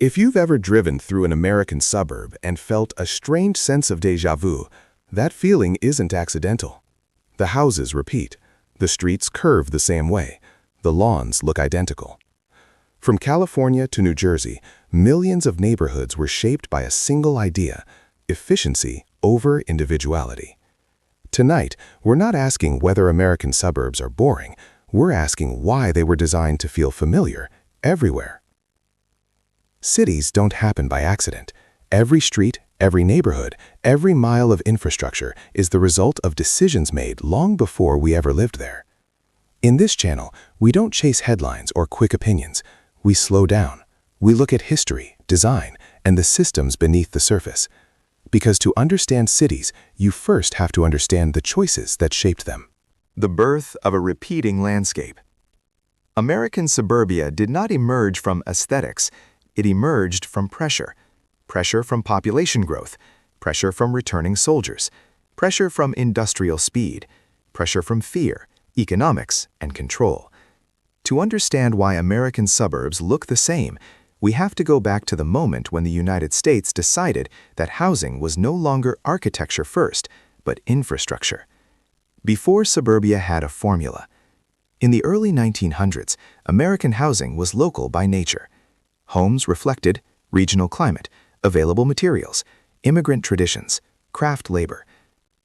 If you've ever driven through an American suburb and felt a strange sense of déjà vu, that feeling isn't accidental. The houses repeat. The streets curve the same way. The lawns look identical. From California to New Jersey, millions of neighborhoods were shaped by a single idea: efficiency over individuality. Tonight, we're not asking whether American suburbs are boring. We're asking why they were designed to feel familiar everywhere. Cities don't happen by accident. Every street, every neighborhood, every mile of infrastructure is the result of decisions made long before we ever lived there. In this channel, we don't chase headlines or quick opinions. We slow down. We look at history, design, and the systems beneath the surface. Because to understand cities, you first have to understand the choices that shaped them. The birth of a repeating landscape. American suburbia did not emerge from aesthetics. It emerged from pressure. Pressure from population growth, pressure from returning soldiers, pressure from industrial speed, pressure from fear, economics, and control. To understand why American suburbs look the same, we have to go back to the moment when the United States decided that housing was no longer architecture first, but infrastructure. Before suburbia had a formula. In the early 1900s, American housing was local by nature. Homes reflected regional climate, available materials, immigrant traditions, craft labor.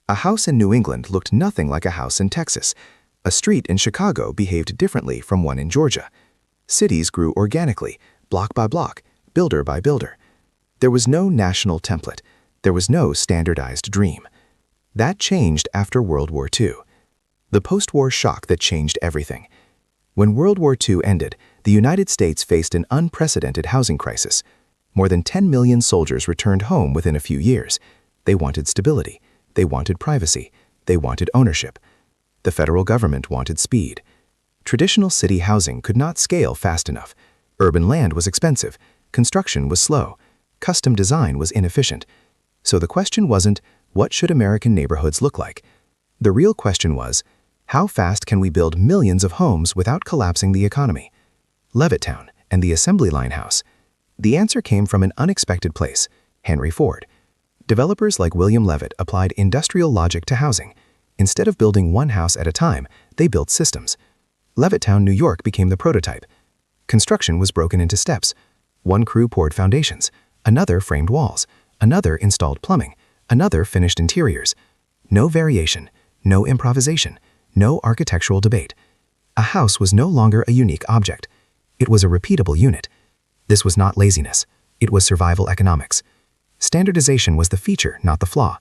A house in New England looked nothing like a house in Texas. A street in Chicago behaved differently from one in Georgia. Cities grew organically, block by block, builder by builder. There was no national template. There was no standardized dream. That changed after World War II. The post-war shock that changed everything. When World War II ended, the United States faced an unprecedented housing crisis. More than 10 million soldiers returned home within a few years. They wanted stability. They wanted privacy. They wanted ownership. The federal government wanted speed. Traditional city housing could not scale fast enough. Urban land was expensive. Construction was slow. Custom design was inefficient. So the question wasn't, what should American neighborhoods look like? The real question was, how fast can we build millions of homes without collapsing the economy? Levittown and the Assembly Line House. The answer came from an unexpected place: Henry Ford. Developers like William Levitt applied industrial logic to housing. Instead of building one house at a time, they built systems. Levittown, New York became the prototype. Construction was broken into steps. One crew poured foundations, another framed walls, another installed plumbing, another finished interiors. No variation, no improvisation, no architectural debate. A house was no longer a unique object. It was a repeatable unit. This was not laziness. It was survival economics. Standardization was the feature, not the flaw.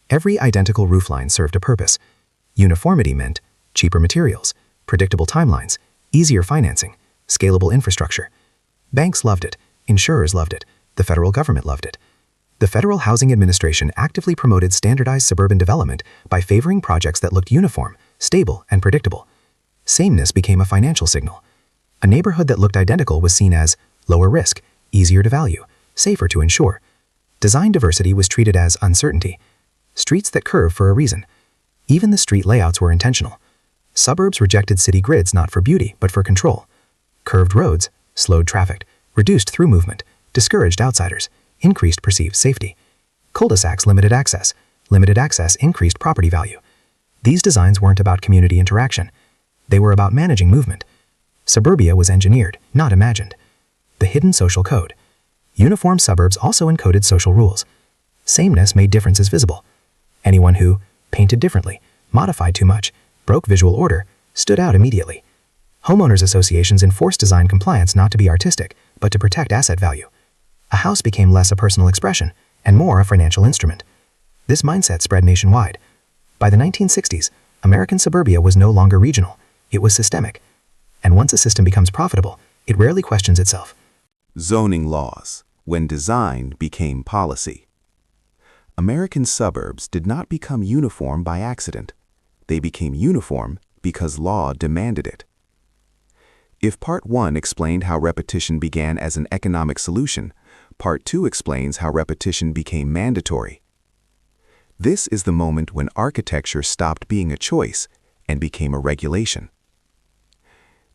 Every identical roofline served a purpose. Uniformity meant cheaper materials, predictable timelines, easier financing, scalable infrastructure. Banks loved it. Insurers loved it. The federal government loved it. The Federal Housing Administration actively promoted standardized suburban development by favoring projects that looked uniform, stable, and predictable. Sameness became a financial signal. A neighborhood that looked identical was seen as lower risk, easier to value, safer to insure. Design diversity was treated as uncertainty. Streets that curve for a reason. Even the street layouts were intentional. Suburbs rejected city grids not for beauty, but for control. Curved roads slowed traffic, reduced through movement, discouraged outsiders, increased perceived safety. Cul-de-sacs limited access. Limited access increased property value. These designs weren't about community interaction. They were about managing movement. Suburbia was engineered, not imagined. The hidden social code. Uniform suburbs also encoded social rules. Sameness made differences visible. Anyone who painted differently, modified too much, broke visual order, stood out immediately. Homeowners associations enforced design compliance not to be artistic, but to protect asset value. A house became less a personal expression and more a financial instrument. This mindset spread nationwide. By the 1960s, American suburbia was no longer regional. It was systemic. And once a system becomes profitable, it rarely questions itself. Zoning laws, when design became policy. American suburbs did not become uniform by accident. They became uniform because law demanded it. If Part 1 explained how repetition began as an economic solution, Part 2 explains how repetition became mandatory. This is the moment when architecture stopped being a choice and became a regulation.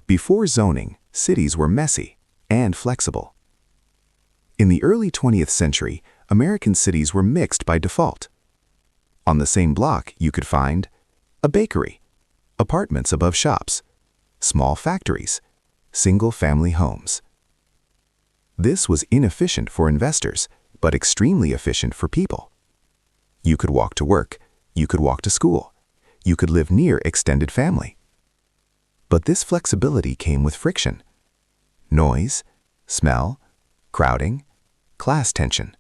Before zoning, cities were messy and flexible. In the early 20th century, American cities were mixed by default. On the same block, you could find a bakery, apartments above shops, small factories, single-family homes. This was inefficient for investors, but extremely efficient for people. You could walk to work, you could walk to school, you could live near extended family. But this flexibility came with friction. Noise, smell, crowding, class tension.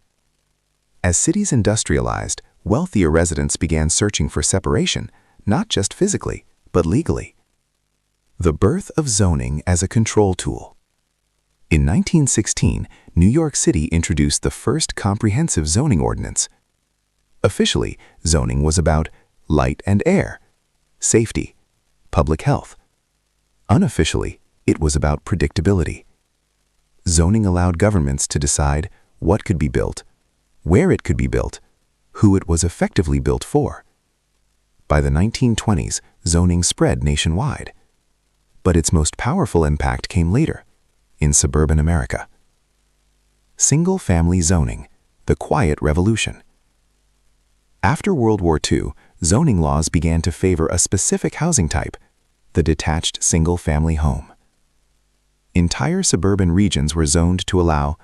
As cities industrialized, wealthier residents began searching for separation, not just physically, but legally. The birth of zoning as a control tool. In 1916, New York City introduced the first comprehensive zoning ordinance. Officially, zoning was about light and air, safety, public health. Unofficially, it was about predictability. Zoning allowed governments to decide what could be built, where it could be built, who it was effectively built for. By the 1920s, zoning spread nationwide. But its most powerful impact came later, in suburban America. Single-family zoning, the quiet revolution. After World War II, zoning laws began to favor a specific housing type, the detached single-family home. Entire suburban regions were zoned to allow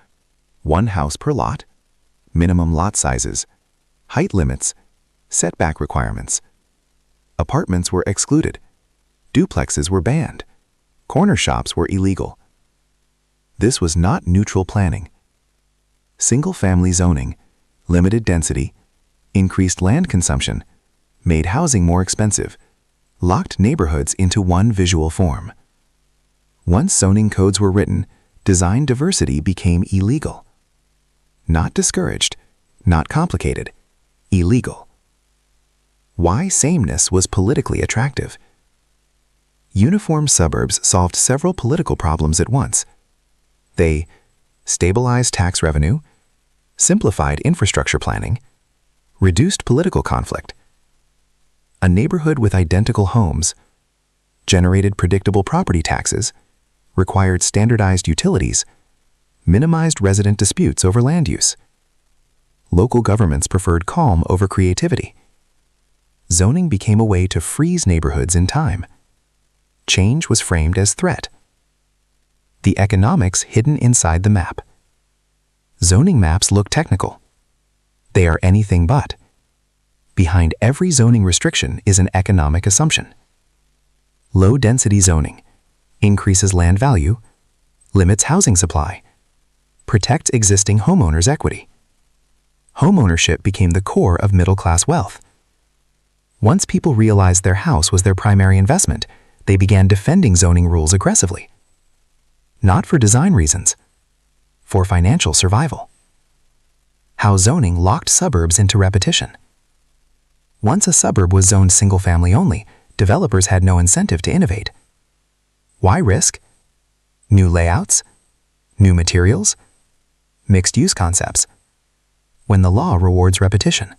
one house per lot, minimum lot sizes, height limits, setback requirements. Apartments were excluded. Duplexes were banned. Corner shops were illegal. This was not neutral planning. Single-family zoning, limited density, increased land consumption, made housing more expensive, locked neighborhoods into one visual form. Once zoning codes were written, design diversity became illegal. Not discouraged, not complicated, illegal. Why sameness was politically attractive. Uniform suburbs solved several political problems at once. They stabilized tax revenue, simplified infrastructure planning, reduced political conflict. A neighborhood with identical homes generated predictable property taxes, required standardized utilities, minimized resident disputes over land use. Local governments preferred calm over creativity. Zoning became a way to freeze neighborhoods in time. Change was framed as threat. The economics hidden inside the map. Zoning maps look technical. They are anything but. Behind every zoning restriction is an economic assumption. Low-density zoning increases land value, limits housing supply, protects existing homeowners' equity. Homeownership became the core of middle-class wealth. Once people realized their house was their primary investment, they began defending zoning rules aggressively. Not for design reasons, for financial survival. How zoning locked suburbs into repetition. Once a suburb was zoned single-family only, developers had no incentive to innovate. Why risk? New layouts? New materials? Mixed-use concepts? When the law rewards repetition.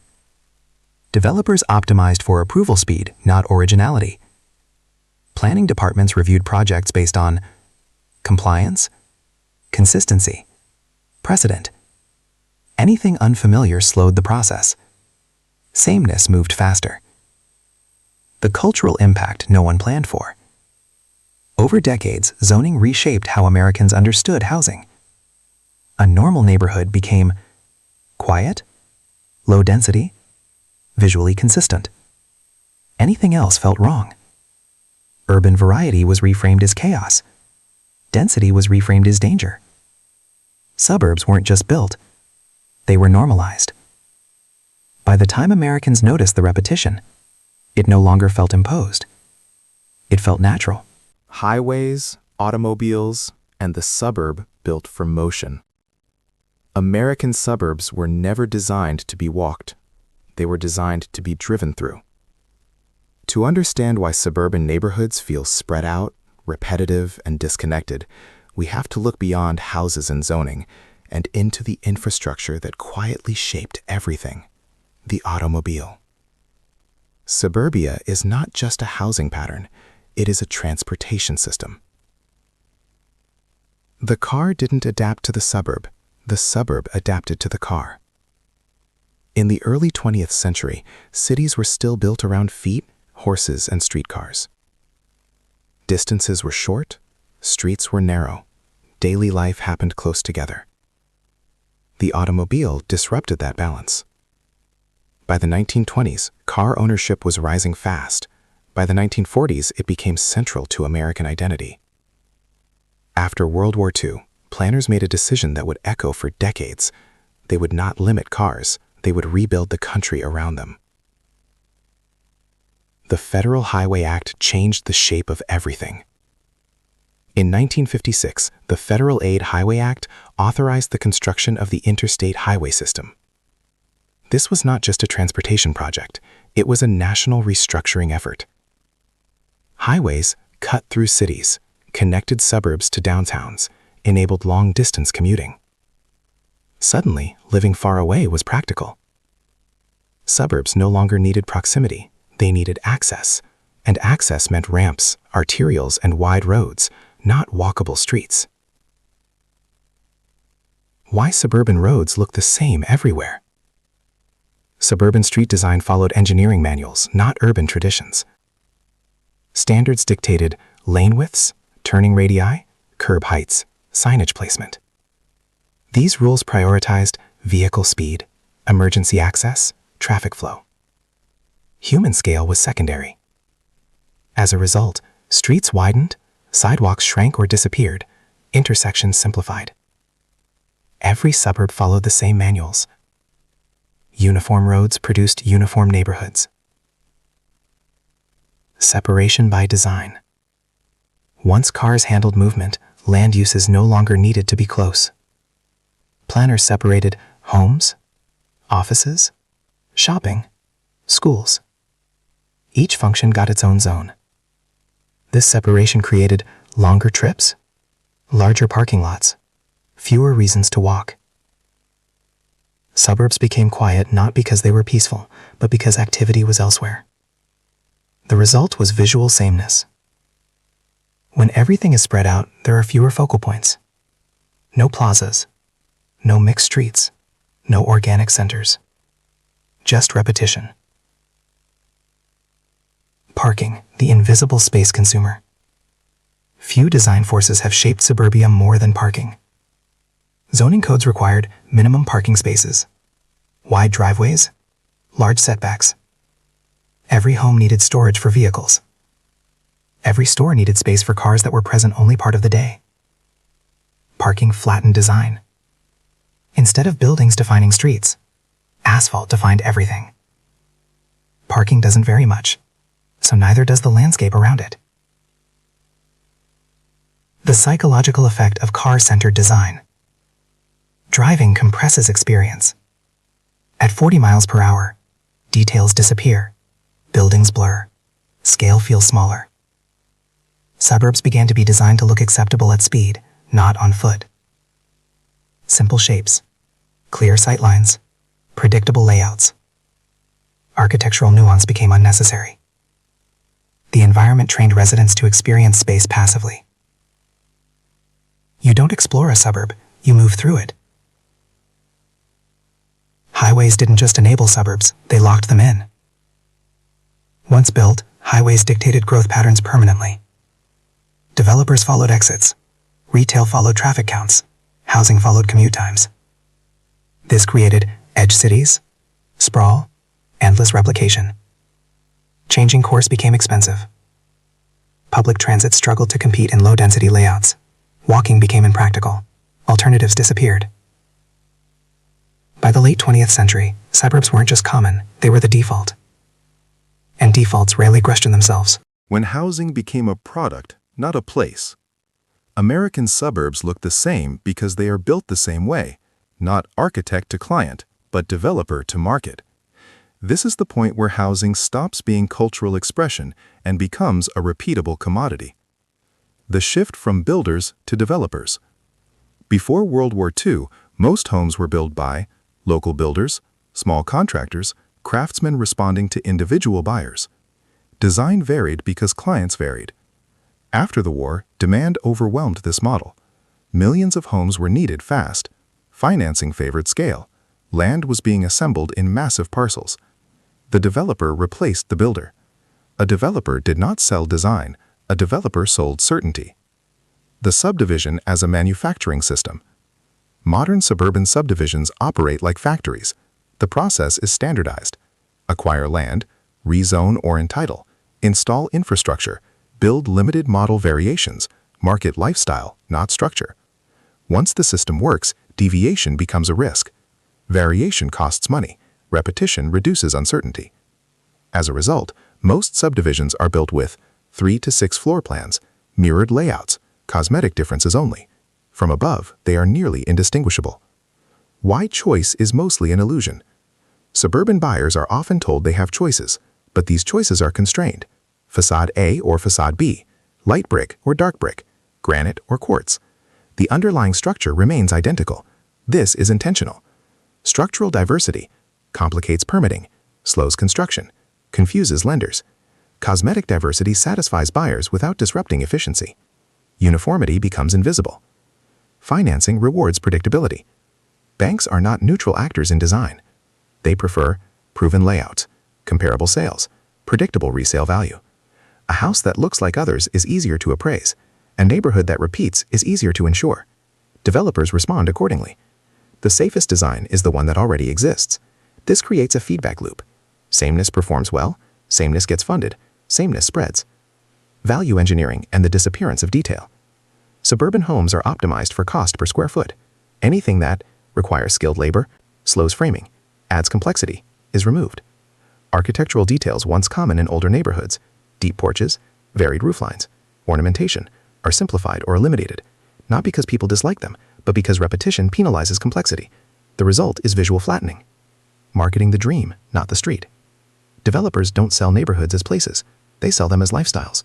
Developers optimized for approval speed, not originality. Planning departments reviewed projects based on compliance, consistency, precedent. Anything unfamiliar slowed the process. Sameness moved faster. The cultural impact no one planned for. Over decades, zoning reshaped how Americans understood housing. A normal neighborhood became quiet, low density, visually consistent. Anything else felt wrong. Urban variety was reframed as chaos. Density was reframed as danger. Suburbs weren't just built, they were normalized. By the time Americans noticed the repetition, it no longer felt imposed. It felt natural. Highways, automobiles, and the suburb built for motion. American suburbs were never designed to be walked. They were designed to be driven through. To understand why suburban neighborhoods feel spread out, repetitive, and disconnected, we have to look beyond houses and zoning and into the infrastructure that quietly shaped everything, the automobile. Suburbia is not just a housing pattern, it is a transportation system. The car didn't adapt to the suburb, the suburb adapted to the car. In the early 20th century, cities were still built around feet, horses, and streetcars. Distances were short, streets were narrow, daily life happened close together. The automobile disrupted that balance. By the 1920s, car ownership was rising fast. By the 1940s, it became central to American identity. After World War II, planners made a decision that would echo for decades. They would not limit cars, they would rebuild the country around them. The Federal Highway Act changed the shape of everything. In 1956, the Federal Aid Highway Act authorized the construction of the interstate highway system. This was not just a transportation project, it was a national restructuring effort. Highways cut through cities, connected suburbs to downtowns, enabled long-distance commuting. Suddenly, living far away was practical. Suburbs no longer needed proximity, they needed access, and access meant ramps, arterials, and wide roads, not walkable streets. Why suburban roads look the same everywhere? Suburban street design followed engineering manuals, not urban traditions. Standards dictated lane widths, turning radii, curb heights, signage placement. These rules prioritized vehicle speed, emergency access, traffic flow. Human scale was secondary. As a result, streets widened, sidewalks shrank or disappeared, intersections simplified. Every suburb followed the same manuals. Uniform roads produced uniform neighborhoods. Separation by design. Once cars handled movement, land uses no longer needed to be close. Planners separated homes, offices, shopping, schools. Each function got its own zone. This separation created longer trips, larger parking lots, fewer reasons to walk. Suburbs became quiet not because they were peaceful, but because activity was elsewhere. The result was visual sameness. When everything is spread out, there are fewer focal points. No plazas, no mixed streets, no organic centers. Just repetition. Parking, the invisible space consumer. Few design forces have shaped suburbia more than parking. Zoning codes required minimum parking spaces, wide driveways, large setbacks. Every home needed storage for vehicles. Every store needed space for cars that were present only part of the day. Parking flattened design. Instead of buildings defining streets, asphalt defined everything. Parking doesn't vary much, so neither does the landscape around it. The psychological effect of car-centered design. Driving compresses experience. At 40 miles per hour, details disappear, buildings blur, scale feels smaller. Suburbs began to be designed to look acceptable at speed, not on foot. Simple shapes, clear sightlines, predictable layouts. Architectural nuance became unnecessary. The environment trained residents to experience space passively. You don't explore a suburb, you move through it. Highways didn't just enable suburbs, they locked them in. Once built, highways dictated growth patterns permanently. Developers followed exits. Retail followed traffic counts. Housing followed commute times. This created edge cities, sprawl, endless replication. Changing course became expensive. Public transit struggled to compete in low-density layouts. Walking became impractical. Alternatives disappeared. By the late 20th century, suburbs weren't just common, they were the default. And defaults rarely question themselves. When housing became a product, not a place. American suburbs look the same because they are built the same way, not architect to client, but developer to market. This is the point where housing stops being cultural expression and becomes a repeatable commodity. The shift from builders to developers. Before World War II, most homes were built by local builders, small contractors, craftsmen responding to individual buyers. Design varied because clients varied. After the war, demand overwhelmed this model. Millions of homes were needed fast. Financing favored scale. Land was being assembled in massive parcels. The developer replaced the builder. A developer did not sell design. A developer sold certainty. The subdivision as a manufacturing system. Modern suburban subdivisions operate like factories. The process is standardized. Acquire land, rezone or entitle, install infrastructure, build limited model variations, market lifestyle, not structure. Once the system works, deviation becomes a risk. Variation costs money. Repetition reduces uncertainty. As a result, most subdivisions are built with 3 to 6 floor plans, mirrored layouts, cosmetic differences only. From above, they are nearly indistinguishable. Why choice is mostly an illusion. Suburban buyers are often told they have choices, but these choices are constrained. Facade A or facade B, light brick or dark brick, granite or quartz. The underlying structure remains identical. This is intentional. Structural diversity complicates permitting, slows construction, confuses lenders. Cosmetic diversity satisfies buyers without disrupting efficiency. Uniformity becomes invisible. Financing rewards predictability. Banks are not neutral actors in design. They prefer proven layouts, comparable sales, predictable resale value. A house that looks like others is easier to appraise. A neighborhood that repeats is easier to insure. Developers respond accordingly. The safest design is the one that already exists. This creates a feedback loop. Sameness performs well, sameness gets funded, sameness spreads. Value engineering and the disappearance of detail. Suburban homes are optimized for cost per square foot. Anything that requires skilled labor, slows framing, adds complexity, is removed. Architectural details once common in older neighborhoods, deep porches, varied rooflines, ornamentation, are simplified or eliminated, not because people dislike them, but because repetition penalizes complexity. The result is visual flattening. Marketing the dream, not the street. Developers don't sell neighborhoods as places. They sell them as lifestyles.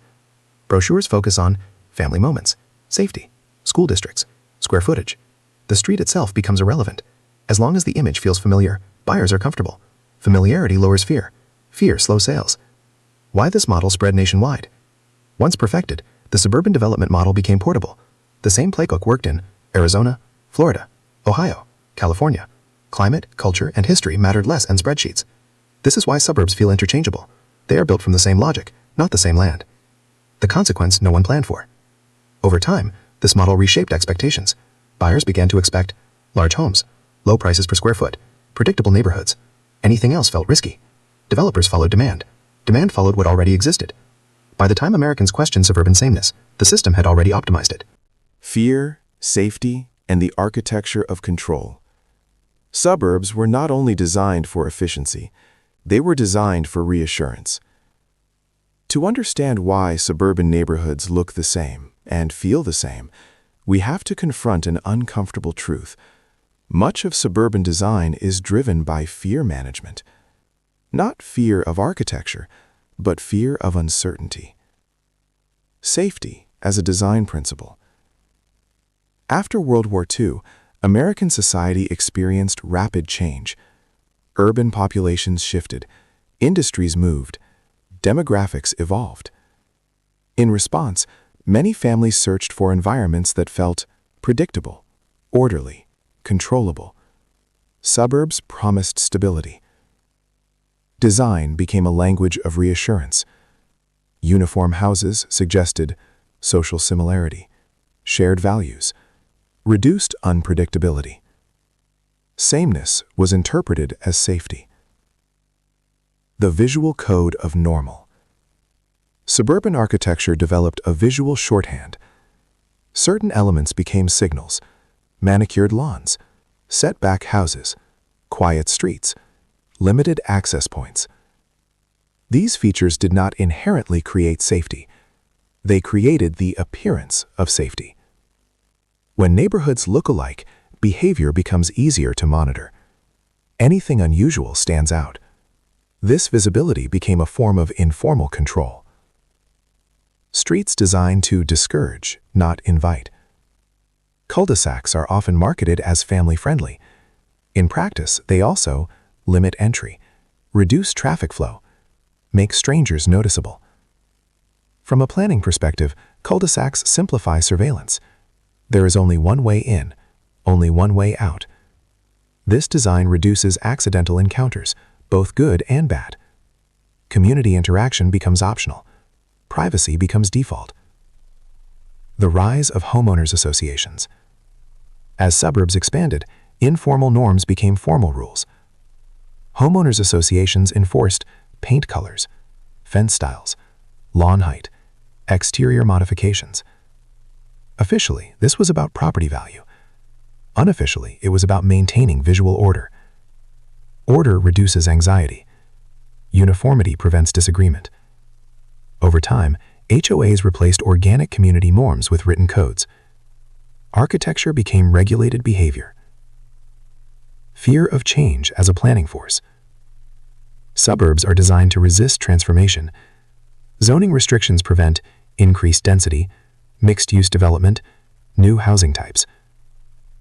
Brochures focus on family moments, safety, school districts, square footage. The street itself becomes irrelevant. As long as the image feels familiar, buyers are comfortable. Familiarity lowers fear. Fear slows sales. Why this model spread nationwide? Once perfected, the suburban development model became portable. The same playbook worked in Arizona, Florida, Ohio, California. Climate, culture, and history mattered less than spreadsheets. This is why suburbs feel interchangeable. They are built from the same logic, not the same land. The consequence no one planned for. Over time, this model reshaped expectations. Buyers began to expect large homes, low prices per square foot, predictable neighborhoods. Anything else felt risky. Developers followed demand. Demand followed what already existed. By the time Americans questioned suburban sameness, the system had already optimized it. Fear, safety, and the architecture of control. Suburbs were not only designed for efficiency, they were designed for reassurance. To understand why suburban neighborhoods look the same and feel the same, we have to confront an uncomfortable truth. Much of suburban design is driven by fear management. Not fear of architecture, but fear of uncertainty. Safety as a design principle. After World War II, American society experienced rapid change. Urban populations shifted, industries moved, demographics evolved. In response, many families searched for environments that felt predictable, orderly, controllable. Suburbs promised stability. Design became a language of reassurance. Uniform houses suggested social similarity, shared values, reduced unpredictability. Sameness was interpreted as safety. The visual code of normal. Suburban architecture developed a visual shorthand. Certain elements became signals: manicured lawns, setback houses, quiet streets, limited access points. These features did not inherently create safety. They created the appearance of safety. When neighborhoods look alike, behavior becomes easier to monitor. Anything unusual stands out. This visibility became a form of informal control. Streets designed to discourage, not invite. Cul-de-sacs are often marketed as family-friendly. In practice, they also limit entry, reduce traffic flow, make strangers noticeable. From a planning perspective, cul-de-sacs simplify surveillance. There is only one way in, only one way out, This design reduces accidental encounters, both good and bad. Community interaction becomes optional. Privacy becomes default. The rise of homeowners associations. As suburbs expanded, informal norms became formal rules. Homeowners associations enforced paint colors, fence styles, lawn height, exterior modifications. Officially, this was about property value. Unofficially, it was about maintaining visual order. Order reduces anxiety. Uniformity prevents disagreement. Over time, HOAs replaced organic community norms with written codes. Architecture became regulated behavior. Fear of change as a planning force. Suburbs are designed to resist transformation. Zoning restrictions prevent increased density, mixed-use development, new housing types.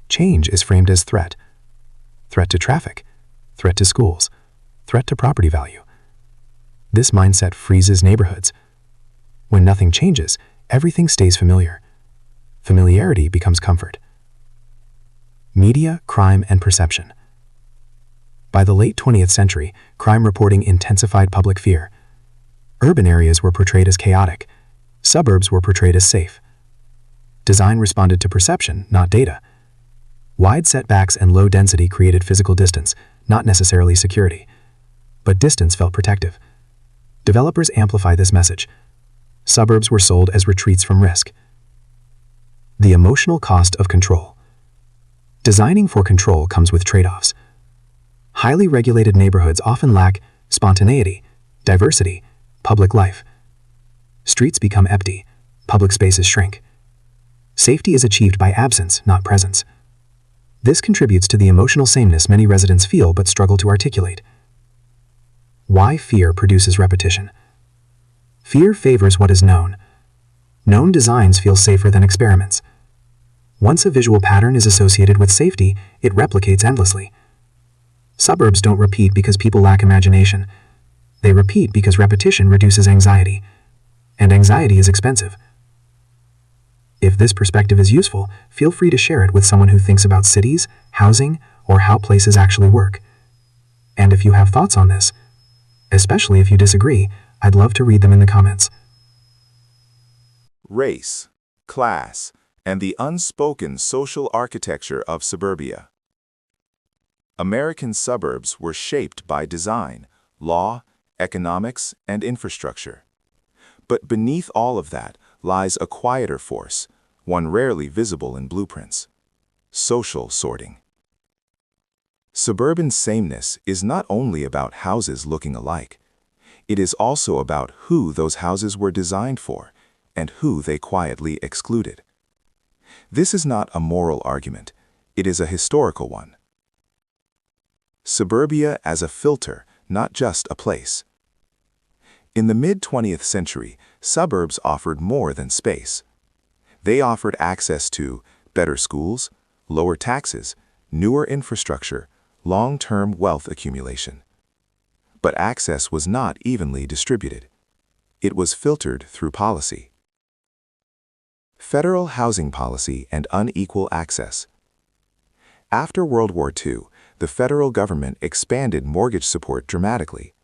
Change is framed as threat. Threat to traffic, threat to schools, threat to property value. This mindset freezes neighborhoods. When nothing changes, everything stays familiar. Familiarity becomes comfort. Media, crime, and perception. By the late 20th century, crime reporting intensified public fear. Urban areas were portrayed as chaotic. Suburbs were portrayed as safe. Design responded to perception, not data. Wide setbacks and low density created physical distance, not necessarily security. But distance felt protective. Developers amplify this message. Suburbs were sold as retreats from risk. The emotional cost of control. Designing for control comes with trade-offs. Highly regulated neighborhoods often lack spontaneity, diversity, public life. Streets become empty, public spaces shrink. Safety is achieved by absence, not presence. This contributes to the emotional sameness many residents feel but struggle to articulate. Why fear produces repetition. Fear favors what is known. Known designs feel safer than experiments. Once a visual pattern is associated with safety, it replicates endlessly. Suburbs don't repeat because people lack imagination. They repeat because repetition reduces anxiety. And anxiety is expensive. If this perspective is useful, feel free to share it with someone who thinks about cities, housing, or how places actually work. And if you have thoughts on this, especially if you disagree, I'd love to read them in the comments. Race, class, and the unspoken social architecture of suburbia. American suburbs were shaped by design, law, economics, and infrastructure. But beneath all of that lies a quieter force, one rarely visible in blueprints: social sorting. Suburban sameness is not only about houses looking alike. It is also about who those houses were designed for and who they quietly excluded. This is not a moral argument, it is a historical one. Suburbia as a filter, not just a place. In the mid-20th century, suburbs offered more than space. They offered access to better schools, lower taxes, newer infrastructure, long-term wealth accumulation. But access was not evenly distributed. It was filtered through policy. Federal housing policy and unequal access. After World War II, the federal government expanded mortgage support dramatically.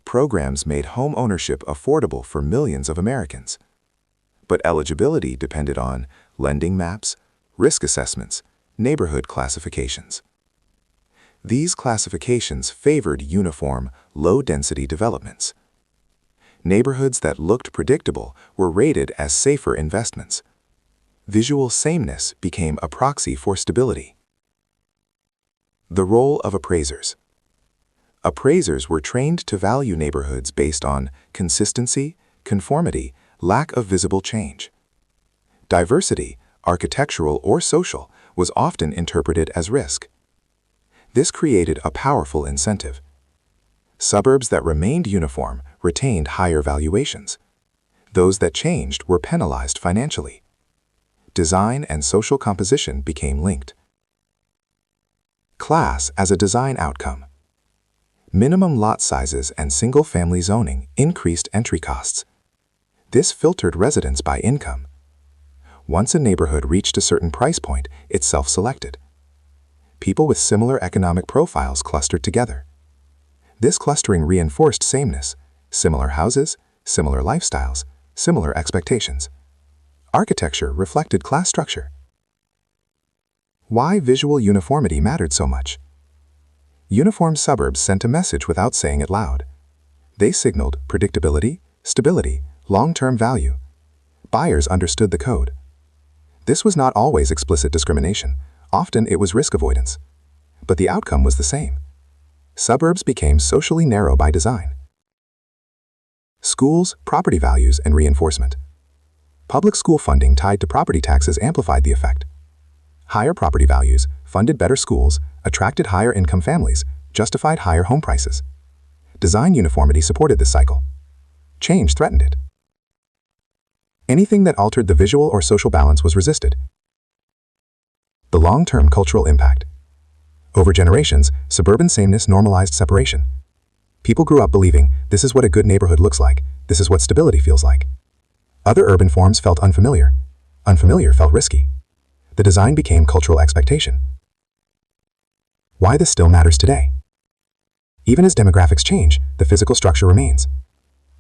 Programs made home ownership affordable for millions of Americans. But eligibility depended on lending maps, risk assessments, neighborhood classifications. These classifications favored uniform, low-density developments. Neighborhoods that looked predictable were rated as safer investments. Visual sameness became a proxy for stability. The role of appraisers. Appraisers were trained to value neighborhoods based on consistency, conformity, lack of visible change. Diversity, architectural or social, was often interpreted as risk. This created a powerful incentive. Suburbs that remained uniform retained higher valuations. Those that changed were penalized financially. Design and social composition became linked. Class as a design outcome. Minimum lot sizes and single-family zoning increased entry costs. This filtered residents by income. Once a neighborhood reached a certain price point, it self-selected. People with similar economic profiles clustered together. This clustering reinforced sameness: similar houses, similar lifestyles, similar expectations. Architecture reflected class structure. Why visual uniformity mattered so much? Uniform suburbs sent a message without saying it loud. They signaled predictability, stability, long-term value. Buyers understood the code. This was not always explicit discrimination. Often it was risk avoidance. But the outcome was the same. Suburbs became socially narrow by design. Schools, property values, and reinforcement. Public school funding tied to property taxes amplified the effect. Higher property values funded better schools, attracted higher income families, justified higher home prices. Design uniformity supported this cycle. Change threatened it. Anything that altered the visual or social balance was resisted. The long-term cultural impact. Over generations, suburban sameness normalized separation. People grew up believing, this is what a good neighborhood looks like, this is what stability feels like. Other urban forms felt unfamiliar. Unfamiliar felt risky. The design became cultural expectation. Why this still matters today? Even as demographics change, the physical structure remains.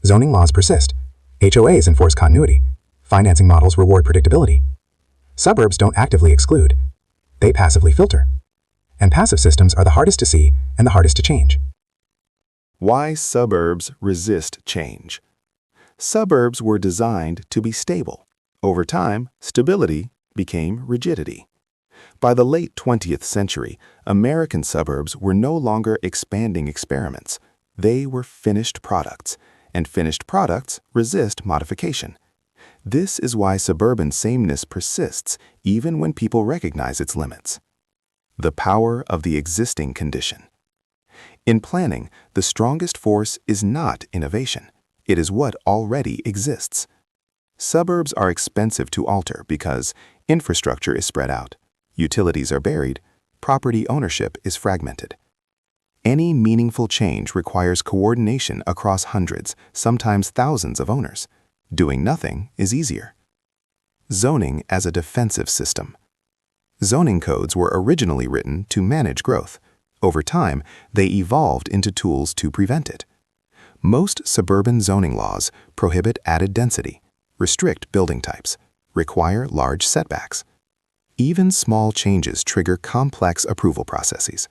Zoning laws persist. HOAs enforce continuity. Financing models reward predictability. Suburbs don't actively exclude. They passively filter. And passive systems are the hardest to see and the hardest to change. Why suburbs resist change? Suburbs were designed to be stable. Over time, stability became rigidity. By the late 20th century, American suburbs were no longer expanding experiments. They were finished products, and finished products resist modification. This is why suburban sameness persists even when people recognize its limits. The power of the existing condition. In planning, the strongest force is not innovation. It is what already exists. Suburbs are expensive to alter because infrastructure is spread out, utilities are buried, property ownership is fragmented. Any meaningful change requires coordination across hundreds, sometimes thousands of owners. Doing nothing is easier. Zoning as a defensive system. Zoning codes were originally written to manage growth. Over time, they evolved into tools to prevent it. Most suburban zoning laws prohibit added density, restrict building types, require large setbacks. Even small changes trigger complex approval processes.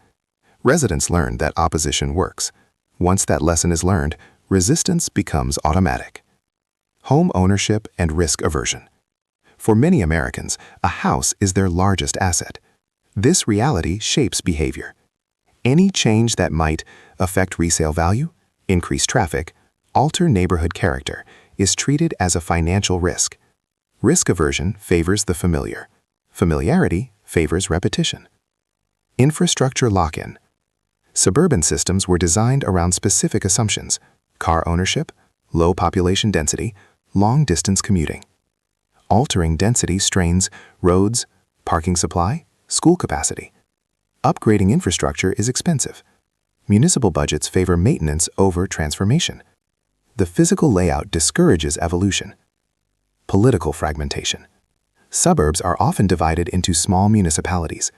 Residents learn that opposition works. Once that lesson is learned, resistance becomes automatic. Home ownership and risk aversion. For many Americans, a house is their largest asset. This reality shapes behavior. Any change that might affect resale value, increase traffic, alter neighborhood character is treated as a financial risk. Risk aversion favors the familiar. Familiarity favors repetition. Infrastructure lock-in. Suburban systems were designed around specific assumptions: car ownership, low population density, long-distance commuting. Altering density strains roads, parking supply, school capacity. Upgrading infrastructure is expensive. Municipal budgets favor maintenance over transformation. The physical layout discourages evolution. Political fragmentation. Suburbs are often divided into small municipalities.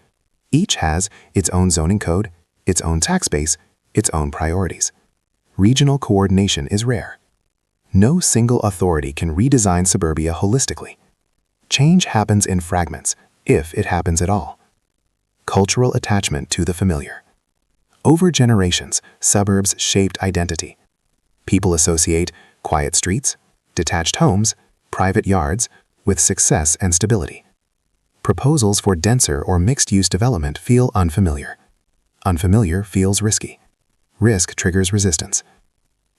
Each has its own zoning code, its own tax base, its own priorities. Regional coordination is rare. No single authority can redesign suburbia holistically. Change happens in fragments, if it happens at all. Cultural attachment to the familiar. Over generations, suburbs shaped identity. People associate quiet streets, detached homes, private yards with success and stability. Proposals for denser or mixed-use development feel unfamiliar. Unfamiliar feels risky. Risk triggers resistance.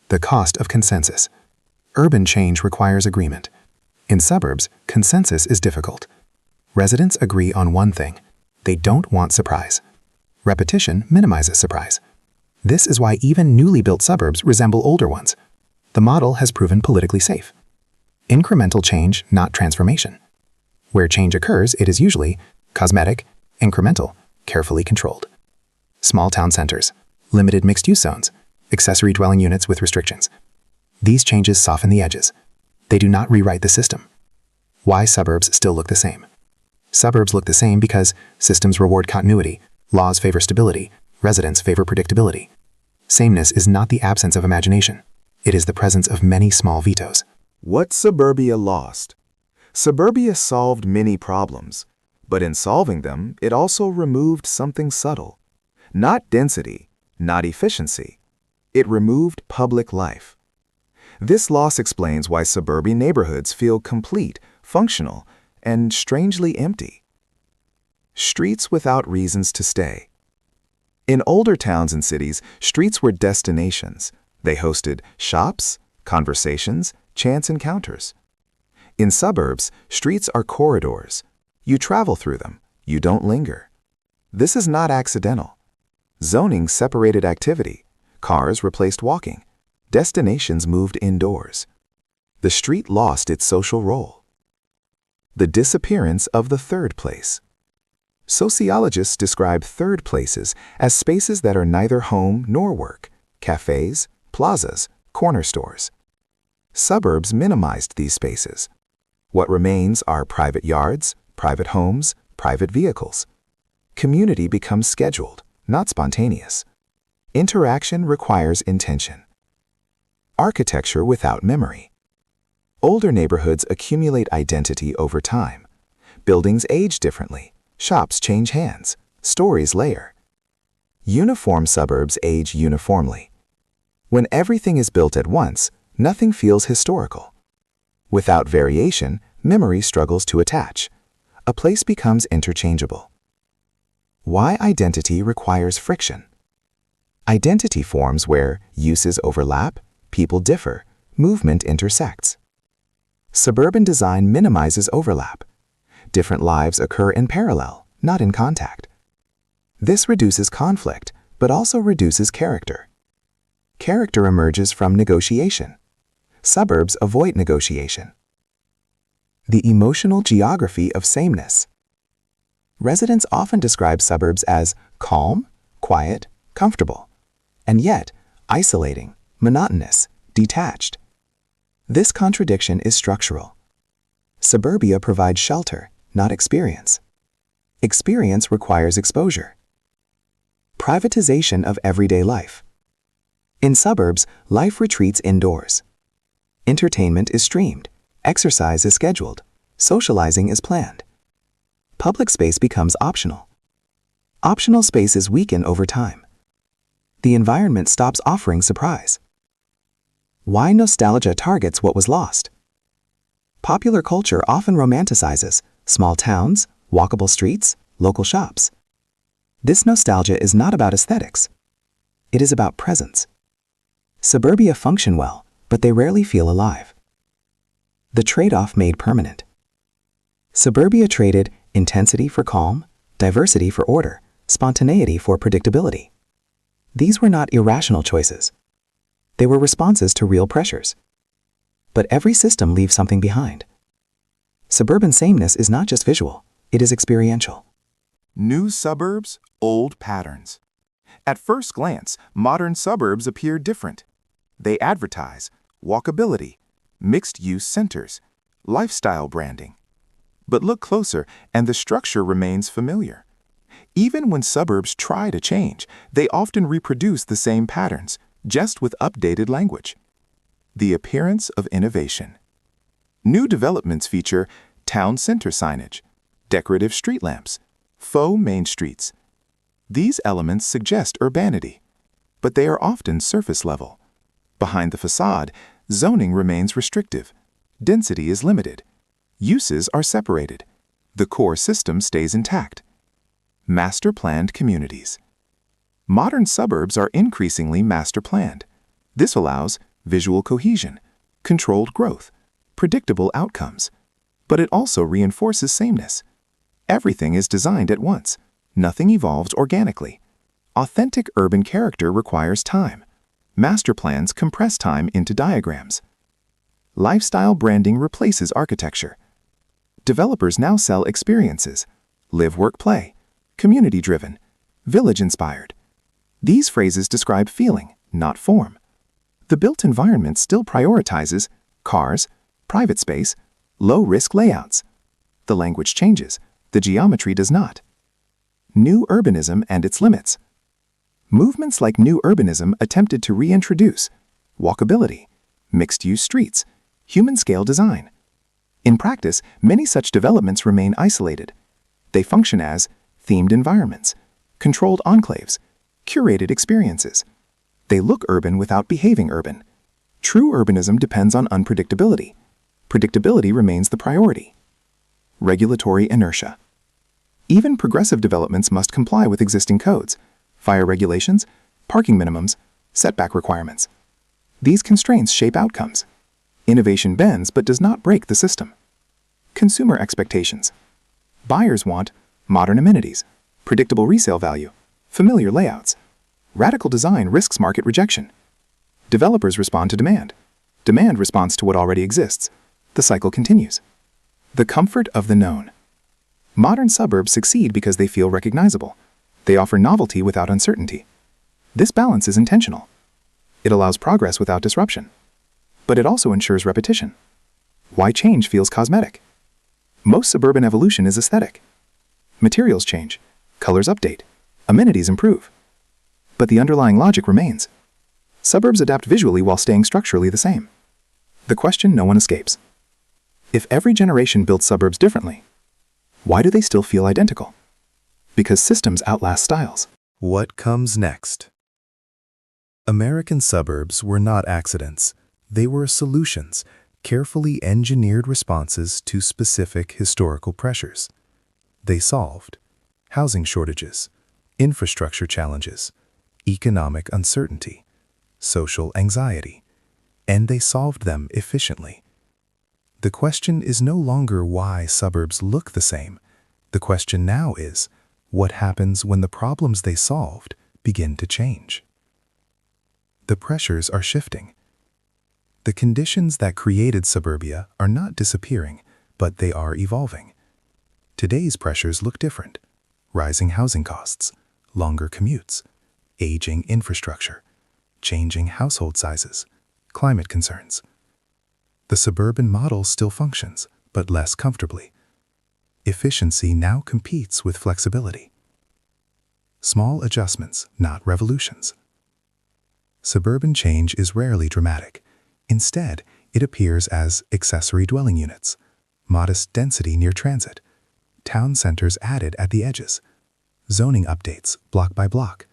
The cost of consensus. Urban change requires agreement. In suburbs, consensus is difficult. Residents agree on one thing. They don't want surprise. Repetition minimizes surprise. This is why even newly built suburbs resemble older ones. The model has proven politically safe. Incremental change, not transformation. Where change occurs, it is usually cosmetic, incremental, carefully controlled. Small town centers, limited mixed-use zones, accessory dwelling units with restrictions. These changes soften the edges. They do not rewrite the system. Why suburbs still look the same? Suburbs look the same because systems reward continuity, Laws favor stability, residents favor predictability. Sameness is not the absence of imagination. It is the presence of many small vetoes. What Suburbia lost? Suburbia solved many problems, but in solving them, it also removed something subtle. Not density, not efficiency. It removed public life. This loss explains why suburban neighborhoods feel complete, functional, and strangely empty. Streets without reasons to stay. In older towns and cities, streets were destinations. They hosted shops, conversations, chance encounters. In suburbs, streets are corridors. You travel through them. You don't linger. This is not accidental. Zoning separated activity. Cars replaced walking. Destinations moved indoors. The street lost its social role. The disappearance of the third place. Sociologists describe third places as spaces that are neither home nor work, cafes, plazas, corner stores. Suburbs minimized these spaces. What remains are private yards, private homes, private vehicles. Community becomes scheduled, not spontaneous. Interaction requires intention. Architecture without memory. Older neighborhoods accumulate identity over time. Buildings age differently. Shops change hands. Stories layer. Uniform suburbs age uniformly. When everything is built at once, nothing feels historical. Without variation, memory struggles to attach. A place becomes interchangeable. Why identity requires friction? Identity forms where uses overlap, people differ, movement intersects. Suburban design minimizes overlap. Different lives occur in parallel, not in contact. This reduces conflict, but also reduces character. Character emerges from negotiation. Suburbs avoid negotiation. The emotional geography of sameness. Residents often describe suburbs as calm, quiet, comfortable, and yet isolating, monotonous, detached. This contradiction is structural. Suburbia provides shelter, not experience. Experience requires exposure. Privatization of everyday life. In suburbs, life retreats indoors. Entertainment is streamed, exercise is scheduled, socializing is planned. Public space becomes optional. Optional spaces weaken over time. The environment stops offering surprise. Why nostalgia targets what was lost? Popular culture often romanticizes small towns, walkable streets, local shops. This nostalgia is not about aesthetics. It is about presence. Suburbia function well, but they rarely feel alive. The trade-off made permanent. Suburbia traded intensity for calm, diversity for order, spontaneity for predictability. These were not irrational choices. They were responses to real pressures. But every system leaves something behind. Suburban sameness is not just visual, it is experiential. New suburbs, old patterns. At first glance, modern suburbs appear different. They advertise walkability, mixed-use centers, lifestyle branding. But look closer, and the structure remains familiar. Even when suburbs try to change, they often reproduce the same patterns, just with updated language. The appearance of innovation. New developments feature town center signage, decorative street lamps, faux main streets. These elements suggest urbanity, but they are often surface level. Behind the facade, zoning remains restrictive. Density is limited. Uses are separated. The core system stays intact. Master-planned communities. Modern suburbs are increasingly master-planned. This allows visual cohesion, controlled growth, predictable outcomes. But it also reinforces sameness. Everything is designed at once. Nothing evolves organically. Authentic urban character requires time. Master plans compress time into diagrams. Lifestyle branding replaces architecture. Developers now sell experiences, live, work, play, community-driven, village-inspired. These phrases describe feeling, not form. The built environment still prioritizes cars, private space, low-risk layouts. The language changes, the geometry does not. New urbanism and its limits. Movements like new urbanism attempted to reintroduce walkability, mixed-use streets, human-scale design. In practice, many such developments remain isolated. They function as themed environments, controlled enclaves, curated experiences. They look urban without behaving urban. True urbanism depends on unpredictability. Predictability remains the priority. Regulatory inertia. Even progressive developments must comply with existing codes, fire regulations, parking minimums, setback requirements. These constraints shape outcomes. Innovation bends but does not break the system. Consumer expectations. Buyers want modern amenities, predictable resale value, familiar layouts. Radical design risks market rejection. Developers respond to demand. Demand responds to what already exists. The cycle continues. The comfort of the known. Modern suburbs succeed because they feel recognizable. They offer novelty without uncertainty. This balance is intentional. It allows progress without disruption. But it also ensures repetition. Why change feels cosmetic? Most suburban evolution is aesthetic. Materials change, colors update, amenities improve. But the underlying logic remains. Suburbs adapt visually while staying structurally the same. The question no one escapes. If every generation builds suburbs differently, why do they still feel identical? Because systems outlast styles. What comes next? American suburbs were not accidents. They were solutions, carefully engineered responses to specific historical pressures. They solved housing shortages, infrastructure challenges, economic uncertainty, social anxiety, and they solved them efficiently. The question is no longer why suburbs look the same. The question now is, what happens when the problems they solved begin to change? The pressures are shifting. The conditions that created suburbia are not disappearing, but they are evolving. Today's pressures look different. Rising housing costs, longer commutes, aging infrastructure, changing household sizes, climate concerns. The suburban model still functions, but less comfortably. Efficiency now competes with flexibility. Small adjustments, not revolutions. Suburban change is rarely dramatic. Instead, it appears as accessory dwelling units, modest density near transit, town centers added at the edges, zoning updates block by block.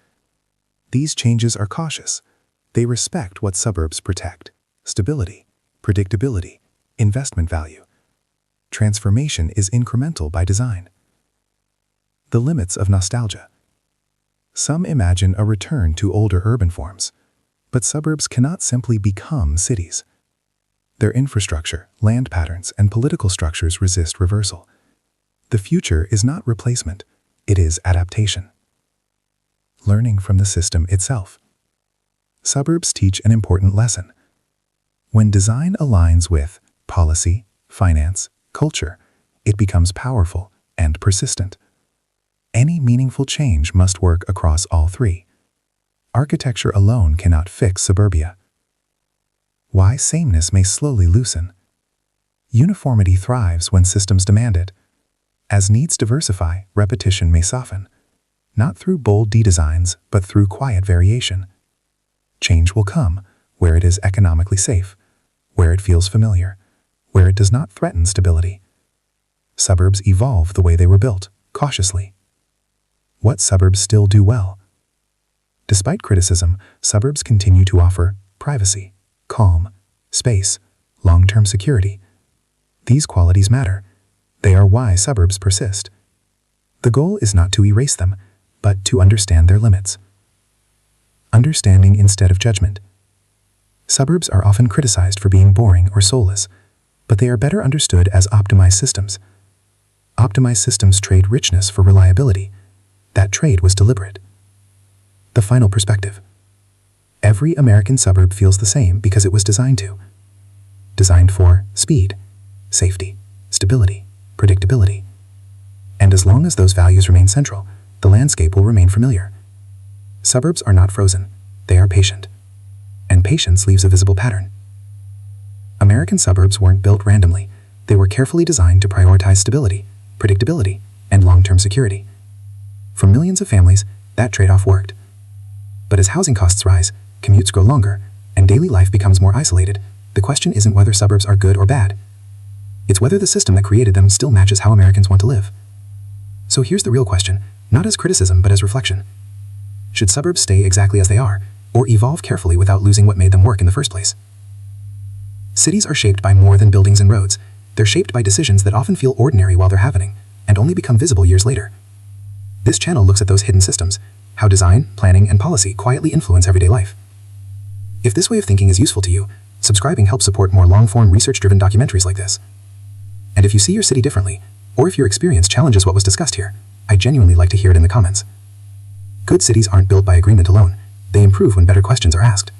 These changes are cautious. They respect what suburbs protect: stability, predictability, investment value. Transformation is incremental by design. The limits of nostalgia. Some imagine a return to older urban forms, but suburbs cannot simply become cities. Their infrastructure, land patterns, and political structures resist reversal. The future is not replacement, it is adaptation. Learning from the system itself. Suburbs teach an important lesson. When design aligns with policy, finance, culture, it becomes powerful and persistent. Any meaningful change must work across all three. Architecture alone cannot fix suburbia. Why sameness may slowly loosen. Uniformity thrives when systems demand it. As needs diversify, repetition may soften, not through bold designs, but through quiet variation. Change will come where it is economically safe, where it feels familiar, where it does not threaten stability. Suburbs evolve the way they were built, cautiously. What suburbs still do well? Despite criticism, suburbs continue to offer privacy, calm, space, long-term security. These qualities matter. They are why suburbs persist. The goal is not to erase them, but to understand their limits. Understanding instead of judgment. Suburbs are often criticized for being boring or soulless, but they are better understood as optimized systems. Optimized systems trade richness for reliability. That trade was deliberate. The final perspective. Every American suburb feels the same because it was designed to. Designed for speed, safety, stability, predictability. And as long as those values remain central, the landscape will remain familiar. Suburbs are not frozen, they are patient. And patience leaves a visible pattern. American suburbs weren't built randomly. They were carefully designed to prioritize stability, predictability, and long-term security. For millions of families, that trade-off worked. But as housing costs rise, commutes grow longer, and daily life becomes more isolated, the question isn't whether suburbs are good or bad. It's whether the system that created them still matches how Americans want to live. So here's the real question, not as criticism but as reflection. Should suburbs stay exactly as they are, or evolve carefully without losing what made them work in the first place? Cities are shaped by more than buildings and roads. They're shaped by decisions that often feel ordinary while they're happening, and only become visible years later. This channel looks at those hidden systems, how design, planning, and policy quietly influence everyday life. If this way of thinking is useful to you, subscribing helps support more long-form research-driven documentaries like this. And if you see your city differently, or if your experience challenges what was discussed here, I'd genuinely like to hear it in the comments. Good cities aren't built by agreement alone. They improve when better questions are asked.